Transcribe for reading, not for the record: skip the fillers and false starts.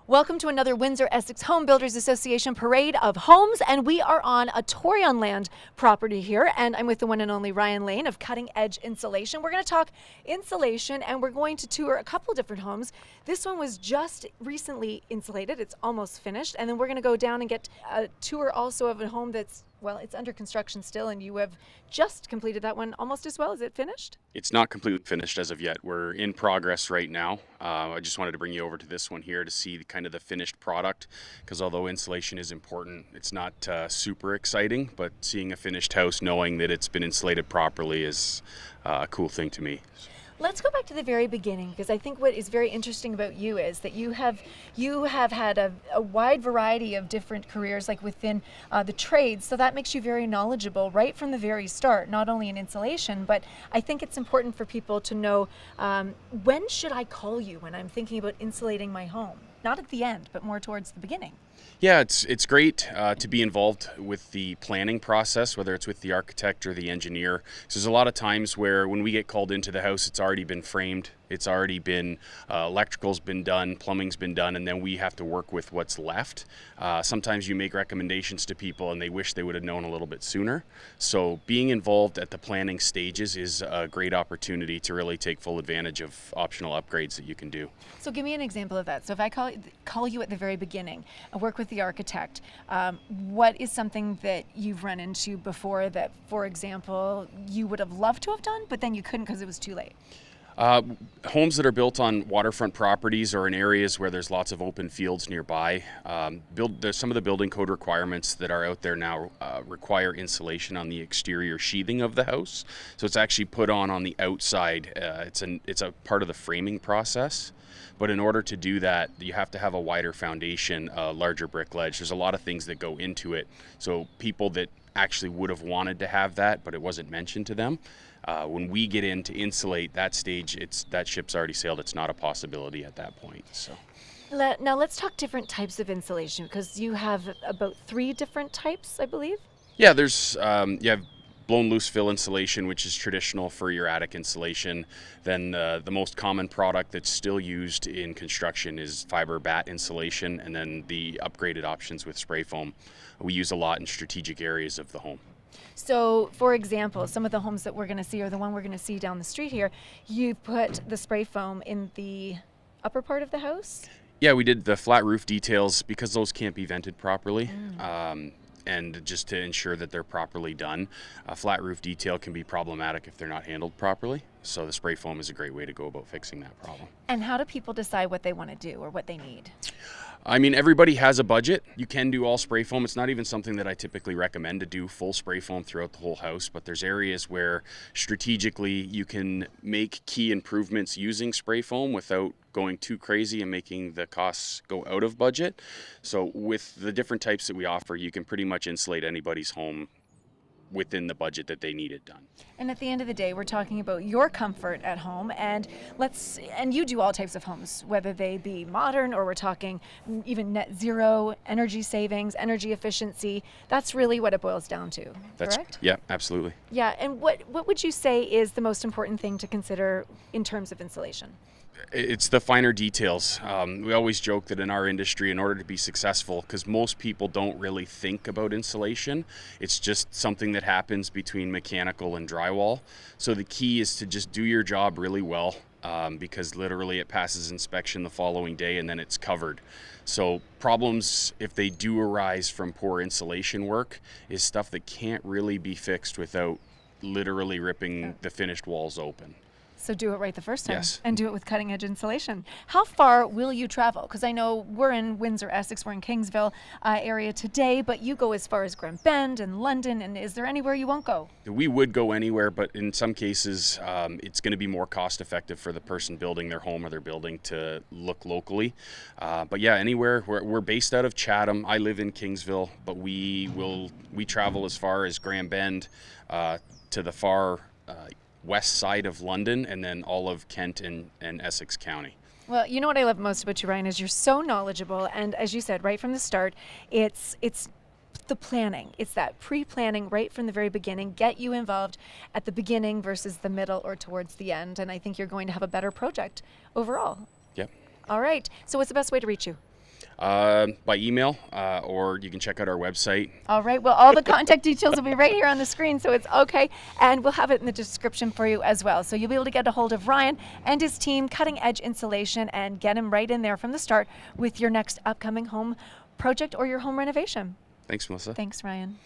Welcome to another Windsor-Essex Home Builders Association parade of homes, and we are on a Torreon land property here, and I'm with the one and only Ryan Lane of Cutting Edge Insulation. We're going to talk insulation, and we're going to tour a couple different homes. This one was just recently insulated. It's almost finished, and then we're going to go down and get a tour also of a home that's, well, it's under construction still, and you have just completed that one almost as well. Is it finished? It's not completely finished as of yet. We're in progress right now. I just wanted to bring you over to this one here to see kind of the finished product, because although insulation is important, it's not super exciting, but seeing a finished house, knowing that it's been insulated properly is a cool thing to me. Let's go back to the very beginning, because I think what is very interesting about you is that you have had a wide variety of different careers, like within the trades, so that makes you very knowledgeable right from the very start, not only in insulation, but I think it's important for people to know when should I call you when I'm thinking about insulating my home? Not at the end, but more towards the beginning. Yeah, it's great to be involved with the planning process, whether it's with the architect or the engineer. So there's a lot of times where when we get called into the house, it's already been framed, it's already been, electrical's been done, plumbing's been done, and then we have to work with what's left. Sometimes you make recommendations to people and they wish they would have known a little bit sooner. So being involved at the planning stages is a great opportunity to really take full advantage of optional upgrades that you can do. So give me an example of that. So if I call you at the very beginning, work with the architect, what is something that you've run into before that, for example, you would have loved to have done, but then you couldn't because it was too late? Homes that are built on waterfront properties or in areas where there's lots of open fields nearby. There's some of the building code requirements that are out there now require insulation on the exterior sheathing of the house. So it's actually put on the outside. It's a part of the framing process. But in order to do that, you have to have a wider foundation, a larger brick ledge. There's a lot of things that go into it. So people that actually would have wanted to have that, but it wasn't mentioned to them, when we get in to insulate that stage, that ship's already sailed. It's not a possibility at that point. So Now let's talk different types of insulation, because you have about 3 different types, I believe. yeah, there's you have blown loose fill insulation, which is traditional for your attic insulation. Then the most common product that's still used in construction is fibre batt insulation, and then the upgraded options with spray foam we use a lot in strategic areas of the home. So, for example, some of the homes that we're going to see, or the one we're going to see down the street here, you put the spray foam in the upper part of the house? Yeah, we did the flat roof details because those can't be vented properly. And just to ensure that they're properly done. A flat roof detail can be problematic if they're not handled properly. So the spray foam is a great way to go about fixing that problem. And how do people decide what they want to do or what they need? I mean, everybody has a budget. You can do all spray foam. It's not even something that I typically recommend to do full spray foam throughout the whole house, but there's areas where strategically you can make key improvements using spray foam without going too crazy and making the costs go out of budget. So with the different types that we offer, you can pretty much insulate anybody's home within the budget that they need it done. And at the end of the day, we're talking about your comfort at home, and you do all types of homes, whether they be modern or we're talking even net zero, energy savings, energy efficiency. That's really what it boils down to, correct? Yeah, absolutely. Yeah, and what would you say is the most important thing to consider in terms of insulation? It's the finer details. We always joke that in our industry, in order to be successful, because most people don't really think about insulation, it's just something that happens between mechanical and drywall. So the key is to just do your job really well, because literally it passes inspection the following day and then it's covered. So problems, if they do arise from poor insulation work, is stuff that can't really be fixed without literally ripping the finished walls open. So do it right the first time. Yes. And do it with cutting edge insulation. How far will you travel? Because I know we're in Windsor-Essex, we're in Kingsville area today, but you go as far as Grand Bend and London, and is there anywhere you won't go? We would go anywhere, but in some cases it's going to be more cost effective for the person building their home or their building to look locally. But yeah, anywhere. We're based out of Chatham. I live in Kingsville, but we travel as far as Grand Bend to the far west side of London, and then all of Kent and Essex County. Well, you know what I love most about you, Ryan, is you're so knowledgeable, and as you said, right from the start, it's the planning. It's that pre-planning right from the very beginning, get you involved at the beginning versus the middle or towards the end, and I think you're going to have a better project overall. Yep. All right, so what's the best way to reach you? By email, or you can check out our website. All right. Well, all the contact details will be right here on the screen, so it's okay. And we'll have it in the description for you as well. So you'll be able to get a hold of Ryan and his team, Cutting Edge Insulation, and get him right in there from the start with your next upcoming home project or your home renovation. Thanks, Melissa. Thanks, Ryan.